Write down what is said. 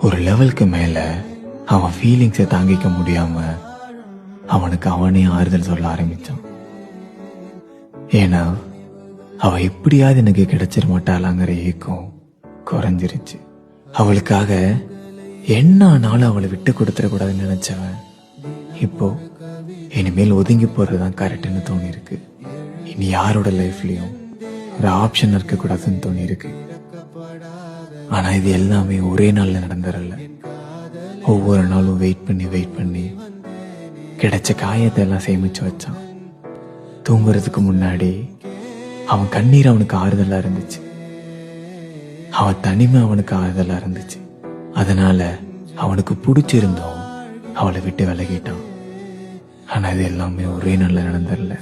ஒரு லெவலுக்கு மேல அவன் ஃபீலிங்ஸை தாங்கிக்க முடியாம அவனுக்கு அவனே ஆறுதல் சொல்ல ஆரம்பிச்சான். ஏன்னா அவ எப்படியாவது எனக்கு கிடைச்சிட மாட்டாளாங்கிற ஏக்கம் குறைஞ்சிருச்சு. அவளுக்காக என்ன ஆனாலும் அவளை விட்டு கொடுத்துடக்கூடாதுன்னு நினைச்சவன் இப்போ இனிமேல் ஒதுங்கி போறதுதான் கரெக்டுன்னு தோணிருக்கு. இனி யாரோட லைஃப்லயும் ஒரு ஆப்ஷன் இருக்கக்கூடாதுன்னு தோணிருக்கு. ஆனா இது எல்லாமே ஒரே நாள்ல நடந்துடல. ஒவ்வொரு நாளும் வெயிட் பண்ணி கிடைச்ச காயத்தை எல்லாம் சேமிச்சு வச்சான். தூங்குறதுக்கு முன்னாடி அவன் கண்ணீர் அவனுக்கு ஆறுதலா இருந்துச்சு. அவன் தனிமை அவனுக்கு ஆறுதலா இருந்துச்சு. அதனால அவனுக்கு பிடிச்சிருந்தோம் அவளை விட்டு விலகிட்டான். ஆனா இது எல்லாமே ஒரே நாள்ல நடந்துடல.